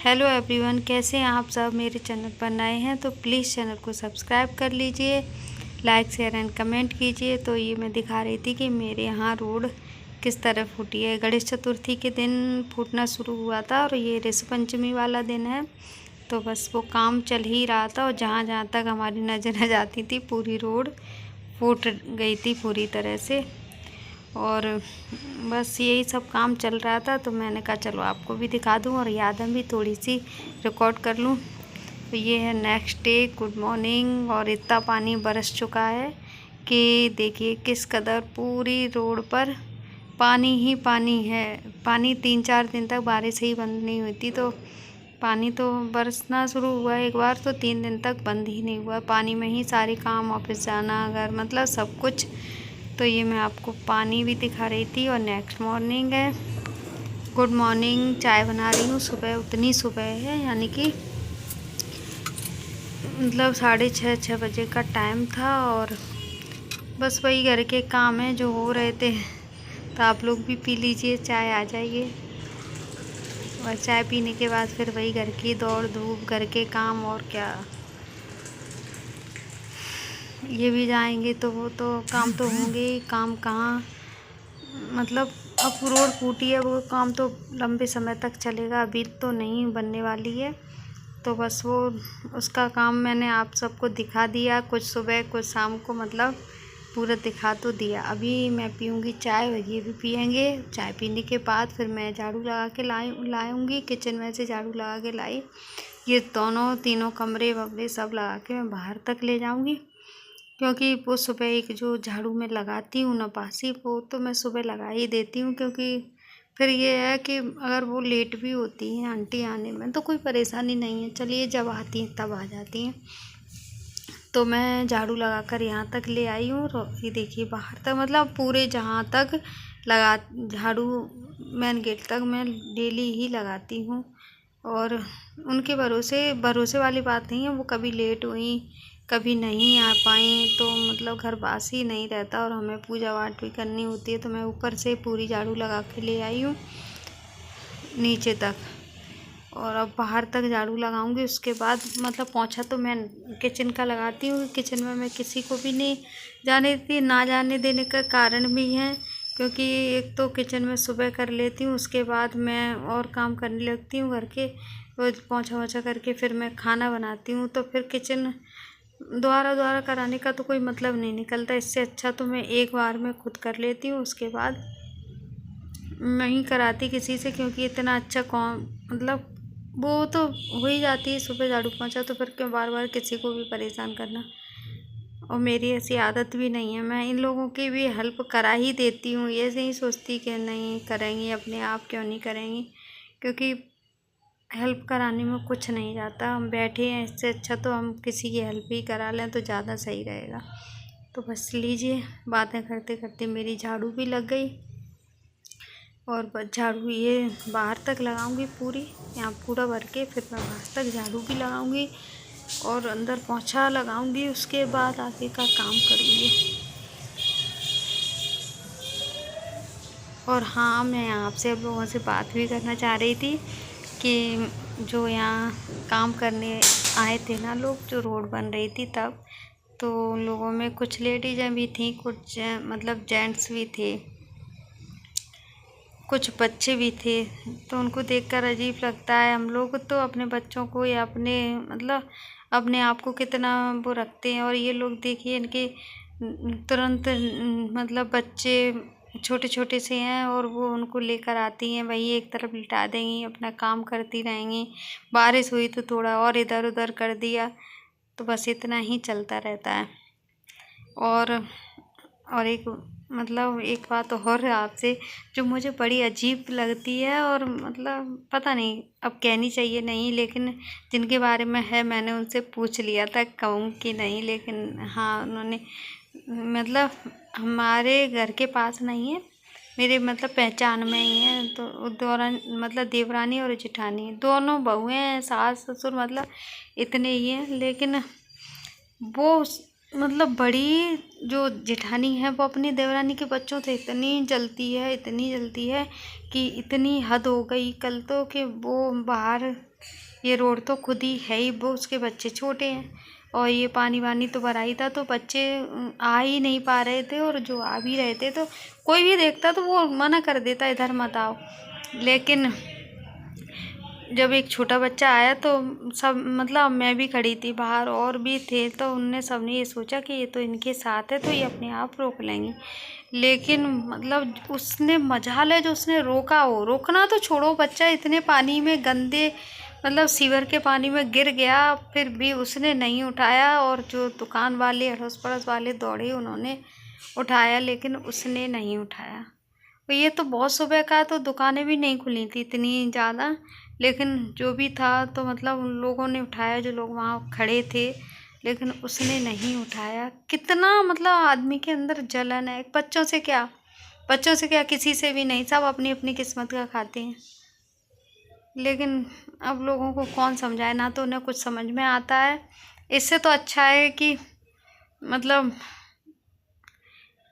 Hello everyone, कैसे हैं आप सब। मेरे चैनल पर नए हैं तो प्लीज़ चैनल को सब्सक्राइब कर लीजिए, लाइक शेयर एंड कमेंट कीजिए। तो ये मैं दिखा रही थी कि मेरे यहाँ रोड किस तरह फूटी है। गणेश चतुर्थी के दिन फूटना शुरू हुआ था और ये ऋषि पंचमी वाला दिन है। तो बस वो काम चल ही रहा था और जहाँ जहाँ तक हमारी नज़र जाती थी पूरी रोड फूट गई थी पूरी तरह से। और बस यही सब काम चल रहा था तो मैंने कहा चलो आपको भी दिखा दूं और यादें भी थोड़ी सी रिकॉर्ड कर लूं। तो ये है नेक्स्ट डे, गुड मॉर्निंग। और इतना पानी बरस चुका है कि देखिए किस कदर पूरी रोड पर पानी ही पानी है। पानी 3-4 दिन तक बारिश ही बंद नहीं हुई थी, तो पानी तो बरसना शुरू हुआ एक बार तो 3 दिन तक बंद ही नहीं हुआ। पानी में ही सारे काम, ऑफिस जाना, घर, मतलब सब कुछ। तो ये मैं आपको पानी भी दिखा रही थी। और नेक्स्ट मॉर्निंग है, गुड मॉर्निंग। चाय बना रही हूँ। सुबह उतनी सुबह है, यानी कि मतलब 6:30 बजे का टाइम था। और बस वही घर के काम हैं जो हो रहे थे। तो आप लोग भी पी लीजिए चाय, आ जाइए। और चाय पीने के बाद फिर वही घर की दौड़ धूप, घर के काम, और क्या। ये भी जाएंगे तो वो तो काम तो होंगे ही। काम कहाँ, मतलब अब रोड फूटी है, वो काम तो लंबे समय तक चलेगा, अभी तो नहीं बनने वाली है। तो बस वो उसका काम मैंने आप सबको दिखा दिया, कुछ सुबह कुछ शाम को, मतलब पूरा दिखा तो दिया। अभी मैं पीऊँगी चाय और ये भी पियेंगे। चाय पीने के बाद फिर मैं झाड़ू लगा के लाऊंगी, किचन में से झाड़ू लगा के लाई। ये दोनों तीनों कमरे वमरे सब लगा के मैं बाहर तक ले जाऊँगी, क्योंकि वो सुबह एक जो झाड़ू में लगाती हूँ ना बासी, वो तो मैं सुबह लगा ही देती हूँ। क्योंकि फिर ये है कि अगर वो लेट भी होती हैं आंटी आने में तो कोई परेशानी नहीं है, चलिए जब आती हैं तब आ जाती हैं। तो मैं झाड़ू लगा कर यहाँ तक ले आई हूँ। और ये देखिए बाहर तक, मतलब पूरे जहाँ तक लगा झाड़ू, मेन गेट तक मैं डेली ही लगाती हूँ। और उनके भरोसे वाली बात नहीं है, वो कभी लेट हुई, कभी नहीं आ पाई, तो मतलब घर बासी नहीं रहता और हमें पूजा पाठ भी करनी होती है। तो मैं ऊपर से पूरी झाड़ू लगा के ले आई हूँ नीचे तक। और अब बाहर तक झाड़ू लगाऊंगी। उसके बाद मतलब पोंछा तो मैं किचन का लगाती हूँ। किचन में मैं किसी को भी नहीं जाने देती। ना जाने देने का कारण भी है क्योंकि एक तो किचन में सुबह कर लेती हूँ, उसके बाद मैं और काम करने लगती हूँ घर के। वो पोंछा वोछा करके फिर मैं खाना बनाती हूँ, तो फिर किचन दोबारा कराने का तो कोई मतलब नहीं निकलता। इससे अच्छा तो मैं एक बार में खुद कर लेती हूँ, उसके बाद नहीं कराती किसी से। क्योंकि इतना अच्छा कौन, मतलब वो तो हो ही जाती है सुबह झाड़ू पोंछा, तो फिर क्यों बार बार किसी को भी परेशान करना। और मेरी ऐसी आदत भी नहीं है, मैं इन लोगों की भी हेल्प करा ही देती हूँ। ये नहीं सोचती कि नहीं करेंगी, अपने आप क्यों नहीं करेंगी, क्योंकि हेल्प कराने में कुछ नहीं जाता। हम बैठे हैं, इससे अच्छा तो हम किसी की हेल्प ही करा लें तो ज़्यादा सही रहेगा। तो बस लीजिए, बातें करते करते मेरी झाड़ू भी लग गई। और बस झाड़ू ये बाहर तक लगाऊंगी पूरी, यहाँ पूरा भर के, फिर मैं बाहर तक झाड़ू भी लगाऊंगी और अंदर पोंछा लगाऊंगी। उसके बाद आगे का काम करूँगी। और हाँ, मैं आपसे अब लोगों से बात भी करना चाह रही थी कि जो यहाँ काम करने आए थे ना लोग, जो रोड बन रही थी तब, तो उन लोगों में कुछ लेडीज़ें भी थीं, कुछ मतलब जेंट्स भी थे, कुछ बच्चे भी थे। तो उनको देखकर अजीब लगता है। हम लोग तो अपने बच्चों को या अपने मतलब अपने आप को कितना वो रखते हैं, और ये लोग देखिए इनके तुरंत मतलब बच्चे छोटे छोटे से हैं और वो उनको लेकर आती हैं, वही एक तरफ लिटा देंगी, अपना काम करती रहेंगी। बारिश हुई तो थोड़ा और इधर उधर कर दिया, तो बस इतना ही चलता रहता है। और एक मतलब एक बात और है आपसे जो मुझे बड़ी अजीब लगती है, और मतलब पता नहीं अब कहनी चाहिए नहीं, लेकिन जिनके बारे में है मैंने उनसे पूछ लिया था कहूँ कि नहीं, लेकिन हाँ उन्होंने, मतलब हमारे घर के पास नहीं है, मेरे मतलब पहचान में ही है। तो दौरान मतलब देवरानी और जेठानी दोनों बहुएं हैं, सास ससुर मतलब इतने ही हैं। लेकिन वो मतलब बड़ी जो जेठानी है वो अपनी देवरानी के बच्चों से इतनी जलती है, इतनी जलती है कि इतनी हद हो गई कल तो, कि वो बाहर ये रोड तो खुद ही है ही, वो उसके बच्चे छोटे हैं और ये पानी वानी तो भरा ही था, तो बच्चे आ ही नहीं पा रहे थे, और जो आ भी रहे थे तो कोई भी देखता तो वो मना कर देता इधर मत आओ। लेकिन जब एक छोटा बच्चा आया तो सब, मतलब मैं भी खड़ी थी बाहर और भी थे, तो उनने सबने ये सोचा कि ये तो इनके साथ है तो ये अपने आप रोक लेंगे। लेकिन मतलब उसने मजाल है जो उसने रोका, हो रोकना तो छोड़ो, बच्चा इतने पानी में गंदे, मतलब सीवर के पानी में गिर गया, फिर भी उसने नहीं उठाया। और जो दुकान वाले अड़ोस पड़ोस वाले दौड़े, उन्होंने उठाया, लेकिन उसने नहीं उठाया। तो ये तो बहुत सुबह का, तो दुकानें भी नहीं खुली थी इतनी ज़्यादा, लेकिन जो भी था तो मतलब उन लोगों ने उठाया जो लोग वहाँ खड़े थे, लेकिन उसने नहीं उठाया। कितना मतलब आदमी के अंदर जलन है, बच्चों से क्या, बच्चों से क्या, किसी से भी नहीं, सब अपनी अपनी किस्मत का खाते हैं। लेकिन अब लोगों को कौन समझाए, ना तो उन्हें कुछ समझ में आता है। इससे तो अच्छा है कि मतलब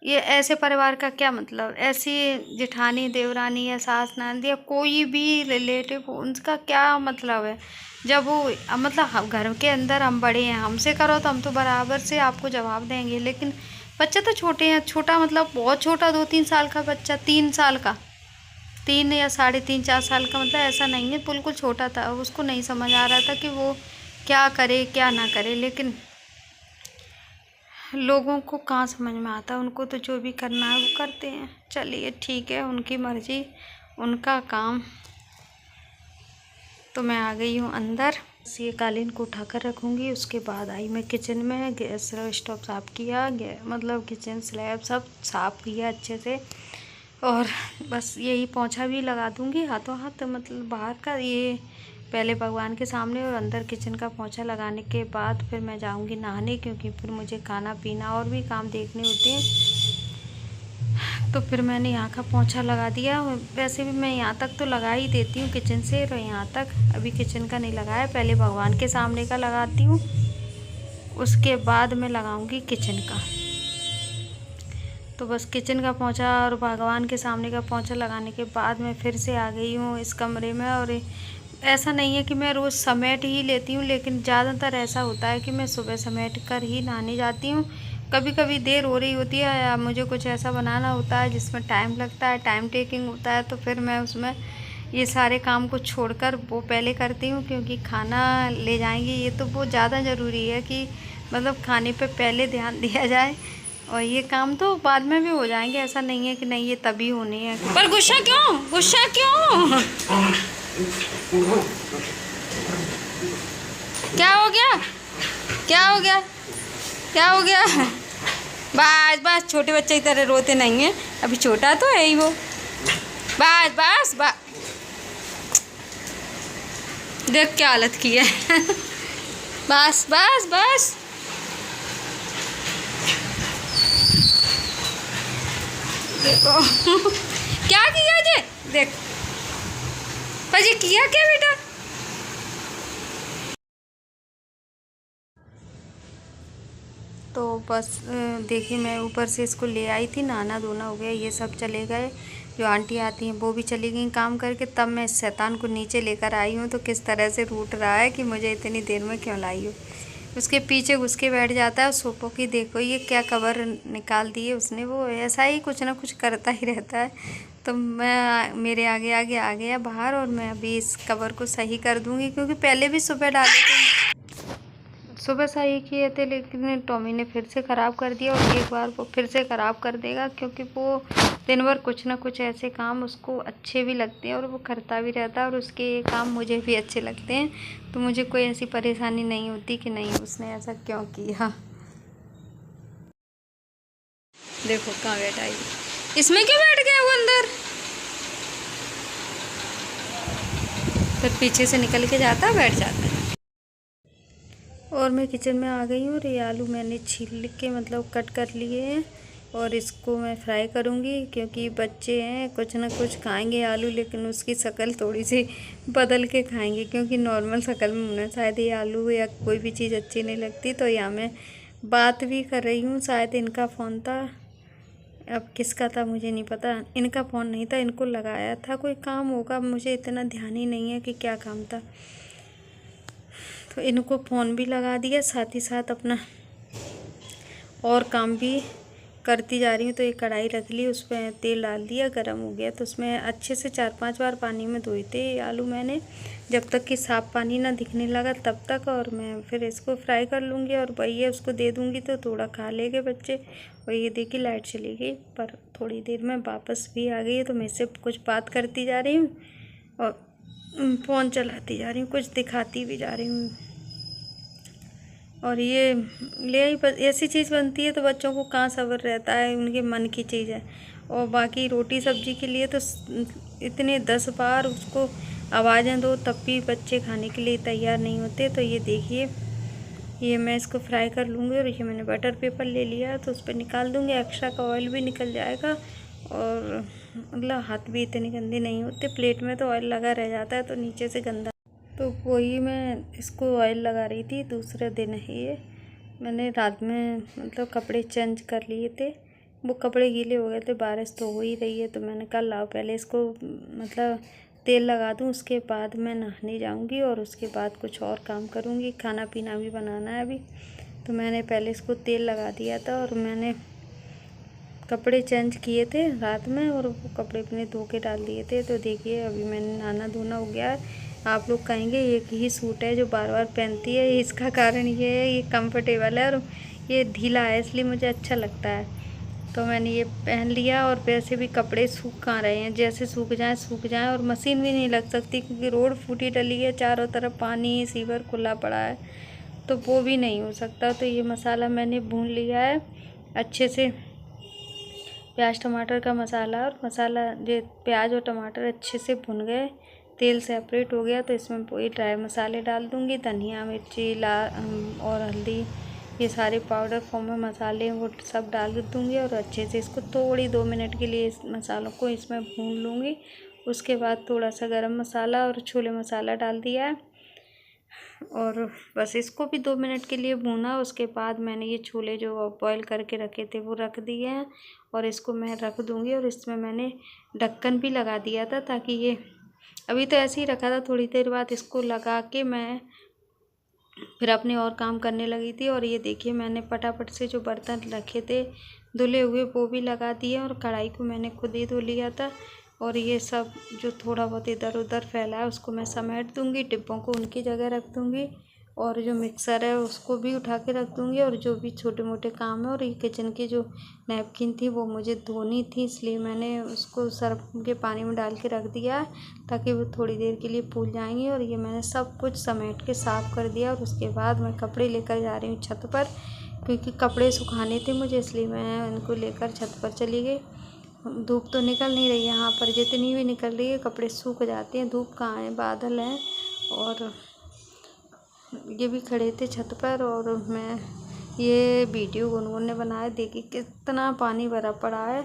ये ऐसे परिवार का क्या मतलब, ऐसी जेठानी देवरानी या सास ननद या कोई भी रिलेटिव, उनका क्या मतलब है। जब वो मतलब घर के अंदर हम बड़े हैं, हमसे करो तो हम तो बराबर से आपको जवाब देंगे, लेकिन बच्चे तो छोटे हैं, छोटा मतलब बहुत छोटा, 2-3 साल का बच्चा, 3 साल का, 3 या 3.5-4 साल का, मतलब ऐसा नहीं है, बिल्कुल छोटा था, उसको नहीं समझ आ रहा था कि वो क्या करे क्या ना करे। लेकिन लोगों को कहाँ समझ में आता, उनको तो जो भी करना है वो करते हैं। चलिए ठीक है, उनकी मर्जी, उनका काम। तो मैं आ गई हूँ अंदर, ये कालीन को उठाकर रखूँगी। उसके बाद आई मैं किचन में, गैस स्टोव साफ़ किया, मतलब किचन स्लैब सब साफ़ किया अच्छे से, और बस यही पोंछा भी लगा दूँगी हाथों हाथ, मतलब बाहर का, ये पहले भगवान के सामने और अंदर किचन का पोंछा लगाने के बाद फिर मैं जाऊंगी नहाने, क्योंकि फिर मुझे खाना पीना और भी काम देखने होते हैं। तो फिर मैंने यहाँ का पोंछा लगा दिया। वैसे भी मैं यहाँ तक तो लगा ही देती हूँ किचन से, और यहाँ तक अभी किचन का नहीं लगाया, पहले भगवान के सामने का लगाती हूँ, उसके बाद मैं लगाऊंगी किचन का। तो बस किचन का पोंछा और भगवान के सामने का पोंछा लगाने के बाद मैं फिर से आ गई हूँ इस कमरे में। और ऐसा नहीं है कि मैं रोज़ समेट ही लेती हूँ, लेकिन ज़्यादातर ऐसा होता है कि मैं सुबह समेट कर ही नहाने जाती हूँ। कभी कभी देर हो रही होती है या मुझे कुछ ऐसा बनाना होता है जिसमें टाइम लगता है, टाइम टेकिंग होता है, तो फिर मैं उसमें ये सारे काम को छोड़कर वो पहले करती हूँ, क्योंकि खाना ले जाएंगे, ये तो बहुत ज़्यादा ज़रूरी है कि मतलब खाने पे पहले ध्यान दिया जाए, और ये काम तो बाद में भी हो जाएंगे, ऐसा नहीं है कि नहीं ये तभी होने हैं। पर गुस्सा क्यों, गुस्सा क्यों, क्या हो गया, क्या हो गया, क्या हो गया। बस बस, छोटे बच्चे की तरह रोते नहीं हैं, अभी छोटा तो है ही वो। बस बस बस, देख क्या हालत की है। बस बस बस, देखो। क्या किया जे, देख पाजी, किया क्या बेटा। तो बस देखिए, मैं ऊपर से इसको ले आई थी, नहाना धोना हो गया, ये सब चले गए, जो आंटी आती हैं वो भी चली गई काम करके, तब मैं इस शैतान को नीचे लेकर आई हूँ। तो किस तरह से रूठ रहा है कि मुझे इतनी देर में क्यों लाई हो। उसके पीछे घुस के बैठ जाता है। सोफों की देखो ये क्या कवर निकाल दिए उसने, वो ऐसा ही कुछ ना कुछ करता ही रहता है। तो मैं, मेरे आगे आगे आ गया बाहर, और मैं अभी इस कवर को सही कर दूँगी, क्योंकि पहले भी सुबह डाले थे, सुबह सही किए थे, लेकिन टॉमी ने फिर से ख़राब कर दिया, और एक बार वो फिर से ख़राब कर देगा, क्योंकि वो दिन भर कुछ ना कुछ ऐसे काम उसको अच्छे भी लगते हैं और वो करता भी रहता है, और उसके ये काम मुझे भी अच्छे लगते हैं। तो मुझे कोई ऐसी परेशानी नहीं होती कि नहीं उसने ऐसा क्यों किया। देखो कहाँ बैठा है, इसमें क्यों बैठ गया वो अंदर, फिर पीछे से निकल के जाता, बैठ जाता है। और मैं किचन में आ गई हूँ, और ये आलू मैंने छील के मतलब कट कर लिए हैं, और इसको मैं फ्राई करूँगी, क्योंकि बच्चे हैं कुछ ना कुछ खाएंगे आलू, लेकिन उसकी शक्ल थोड़ी सी बदल के खाएंगे, क्योंकि नॉर्मल शक्ल में उन्हें शायद ये आलू या कोई भी चीज़ अच्छी नहीं लगती। तो यहाँ मैं बात भी कर रही हूँ, शायद इनका फ़ोन था, अब किसका था मुझे नहीं पता, इनका फ़ोन नहीं था, इनको लगाया था, कोई काम होगा, मुझे इतना ध्यान ही नहीं है कि क्या काम था। तो इनको फ़ोन भी लगा दिया, साथ ही साथ अपना और काम भी करती जा रही हूँ। तो एक कढ़ाई रख ली, उस पर तेल डाल दिया, गरम हो गया तो उसमें अच्छे से 4-5 बार पानी में धोए थे आलू मैंने, जब तक कि साफ़ पानी ना दिखने लगा तब तक। और मैं फिर इसको फ्राई कर लूँगी और वही है उसको दे दूँगी तो थोड़ा खा लेंगे बच्चे। और ये देखिए लाइट चली गई, पर थोड़ी देर में वापस भी आ गई है। तो मैं इससे कुछ बात करती जा रही हूँ और फ़ोन चलाती जा रही हूँ, कुछ दिखाती भी जा रही हूँ। और ये ले आई ऐसी चीज़ बनती है तो बच्चों को कहाँ सब्र रहता है, उनके मन की चीज़ है। और बाकी रोटी सब्जी के लिए तो इतने 10 बार उसको आवाज़ें दो तब भी बच्चे खाने के लिए तैयार नहीं होते। तो ये देखिए, ये मैं इसको फ्राई कर लूँगी। और ये मैंने बटर पेपर ले लिया तो उस पर निकाल दूँगी, एक्स्ट्रा का ऑयल भी निकल जाएगा। और मतलब हाथ भी इतने गंदे नहीं होते, प्लेट में तो ऑयल लगा रह जाता है तो नीचे से गंदा। तो वही मैं इसको ऑयल लगा रही थी। दूसरे दिन है ये, मैंने रात में मतलब कपड़े चेंज कर लिए थे, वो कपड़े गीले हो गए थे, बारिश तो हो ही रही है। तो मैंने कहा लाओ पहले इसको मतलब तेल लगा दूँ, उसके बाद मैं नहाने जाऊँगी और उसके बाद कुछ और काम करूँगी, खाना पीना भी बनाना है अभी। तो मैंने पहले इसको तेल लगा दिया था और मैंने कपड़े चेंज किए थे रात में और वो कपड़े अपने धो के डाल दिए थे। तो देखिए अभी मैंने नहाना धोना हो गया है। आप लोग कहेंगे एक ही सूट है जो बार बार पहनती है, इसका कारण ये है ये कंफर्टेबल है और ये ढीला है इसलिए मुझे अच्छा लगता है। तो मैंने ये पहन लिया। और वैसे भी कपड़े सूख कहाँ रहे हैं, जैसे सूख जाएं और मशीन भी नहीं लग सकती क्योंकि रोड फूटी डली है, चारों तरफ पानी सीवर खुला पड़ा है तो वो भी नहीं हो सकता। तो ये मसाला मैंने भून लिया है अच्छे से, प्याज टमाटर का मसाला। और मसाला ये प्याज और टमाटर अच्छे से भुन गए, तेल सेपरेट हो गया तो इसमें वही ड्राई मसाले डाल दूँगी, धनिया मिर्ची और हल्दी, ये सारे पाउडर फॉर्म में मसाले वो सब डाल दूँगी। और अच्छे से इसको थोड़ी 2 मिनट के लिए इस मसालों को इसमें भून लूँगी। उसके बाद थोड़ा सा गरम मसाला और छोले मसाला डाल दिया है और बस इसको भी 2 मिनट के लिए भूना। उसके बाद मैंने ये छोले जो बॉईल करके रखे थे वो रख दिए हैं और इसको मैं रख दूँगी। और इसमें मैंने ढक्कन भी लगा दिया था ताकि ये, अभी तो ऐसे ही रखा था, थोड़ी देर बाद इसको लगा के मैं फिर अपने और काम करने लगी थी। और ये देखिए मैंने फटाफट से जो बर्तन रखे थे धुले हुए वो भी लगा दिए और कढ़ाई को मैंने खुद ही धो लिया था। और ये सब जो थोड़ा बहुत इधर उधर फैला है उसको मैं समेट दूँगी, डिब्बों को उनकी जगह रख दूँगी और जो मिक्सर है उसको भी उठा के रख दूँगी। और जो भी छोटे मोटे काम है, और ये किचन की जो नैपकिन थी वो मुझे धोनी थी इसलिए मैंने उसको सर्फ के पानी में डाल के रख दिया ताकि वो थोड़ी देर के लिए फूल जाएंगी। और ये मैंने सब कुछ समेट के साफ़ कर दिया। और उसके बाद मैं कपड़े लेकर जा रही हूँ छत पर, क्योंकि कपड़े सुखाने थे मुझे इसलिए मैं उनको लेकर छत पर चली गई। धूप तो निकल नहीं रही है यहाँ पर, जितनी भी निकल रही है कपड़े सूख जाते हैं, धूप कहाँ है, बादल हैं। और ये भी खड़े थे छत पर और मैं ये वीडियो गुनगुन ने बनाया। देखिए कितना पानी भरा पड़ा है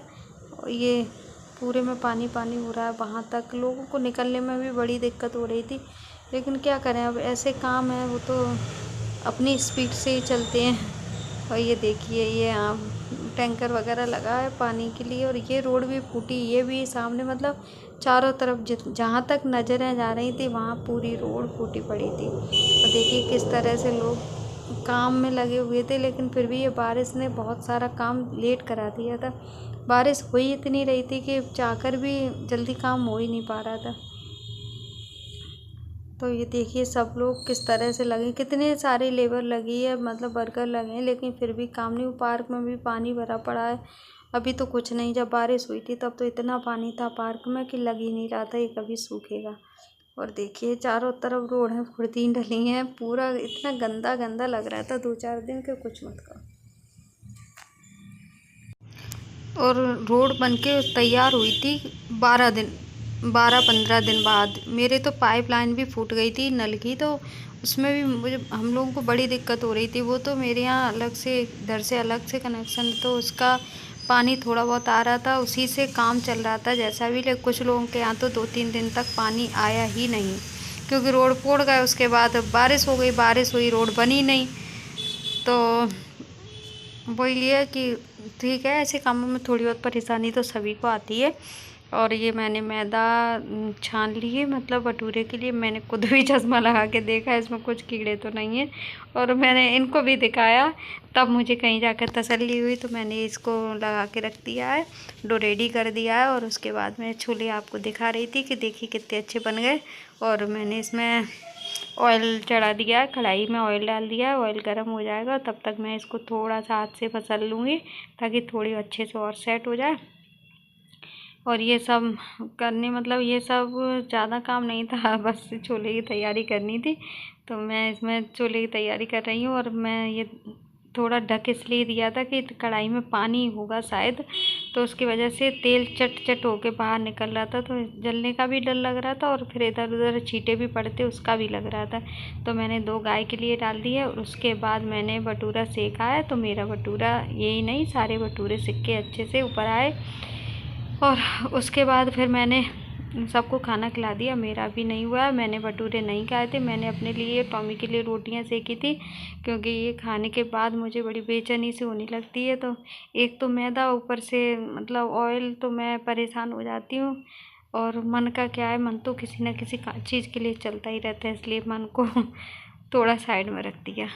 और ये पूरे में पानी पानी हो रहा है, वहाँ तक लोगों को निकलने में भी बड़ी दिक्कत हो रही थी। लेकिन क्या करें, अब ऐसे काम है वो तो अपनी स्पीड से ही चलते हैं। और ये देखिए ये टैंकर वगैरह लगा है पानी के लिए। और ये रोड भी फूटी, ये भी सामने मतलब चारों तरफ जहाँ तक नज़रें जा रही थी वहाँ पूरी रोड फूटी पड़ी थी। और देखिए किस तरह से लोग काम में लगे हुए थे, लेकिन फिर भी ये बारिश ने बहुत सारा काम लेट करा दिया था। बारिश हो ही इतनी रही थी कि चाहकर भी जल्दी काम हो ही नहीं पा रहा था। तो ये देखिए सब लोग किस तरह से लगे, कितने सारे लेबर लगी है, मतलब वर्कर लगे हैं, लेकिन फिर भी काम नहीं। पार्क में भी पानी भरा पड़ा है। अभी तो कुछ नहीं, जब बारिश हुई थी तब तो इतना पानी था पार्क में कि लग ही नहीं रहा था ये कभी सूखेगा। और देखिए चारों तरफ रोड है, खुर्दी डली हैं, पूरा इतना गंदा गंदा लग रहा था 2-4 दिन के, कुछ मत कहो। और रोड बनके तैयार हुई थी 12-15 दिन बाद। मेरे तो पाइपलाइन भी फूट गई थी नल की, तो उसमें भी मुझे हम लोगों को बड़ी दिक्कत हो रही थी। वो तो मेरे यहाँ अलग से, इधर से अलग से कनेक्शन, तो उसका पानी थोड़ा बहुत आ रहा था, उसी से काम चल रहा था जैसा भी। लेकिन कुछ लोगों के यहाँ तो 2-3 दिन तक पानी आया ही नहीं, क्योंकि रोड फोड़ गए। उसके बाद बारिश हो गई, बारिश हुई, रोड बनी नहीं। तो वही है कि ठीक है, ऐसे कामों में थोड़ी बहुत परेशानी तो सभी को आती है। और ये मैंने मैदा छान लिए, मतलब भटूरे के लिए। मैंने खुद भी चश्मा लगा के देखा इसमें कुछ कीड़े तो नहीं है, और मैंने इनको भी दिखाया, तब मुझे कहीं जाकर तसल्ली हुई। तो मैंने इसको लगा के रख दिया है, डो रेडी कर दिया है। और उसके बाद मैं छोले आपको दिखा रही थी कि देखिए कितने अच्छे बन गए। और मैंने इसमें ऑयल चढ़ा दिया है, कढ़ाई में ऑयल डाल दिया है। ऑयल गर्म हो जाएगा तब तक मैं इसको थोड़ा सा हाथ से मसल लूँगी, ताकि थोड़ी अच्छे से और सेट हो जाए। और ये सब करने, मतलब ये सब ज़्यादा काम नहीं था, बस छोले की तैयारी करनी थी। तो मैं इसमें छोले की तैयारी कर रही हूँ। और मैं ये थोड़ा ढक इसलिए दिया था कि कढ़ाई में पानी होगा शायद, तो उसकी वजह से तेल चट चट होके बाहर निकल रहा था, तो जलने का भी डर लग रहा था, और फिर इधर उधर छींटे भी पड़ते उसका भी लग रहा था। तो मैंने 2 गाय के लिए डाल दिए। और उसके बाद मैंने भटूरा सेका है, तो मेरा भटूरा यही नहीं, सारे भटूरे सिक के अच्छे से ऊपर आए। और उसके बाद फिर मैंने सबको खाना खिला दिया। मेरा भी नहीं हुआ, मैंने भटूरे नहीं खाए थे। मैंने अपने लिए, टॉमी के लिए रोटियां सेकी थी, क्योंकि ये खाने के बाद मुझे बड़ी बेचैनी सी होने लगती है। तो एक तो मैदा, ऊपर से मतलब ऑयल, तो मैं परेशान हो जाती हूँ। और मन का क्या है, मन तो किसी न किसी चीज़ के लिए चलता ही रहता है, इसलिए मन को थोड़ा साइड में रख दिया।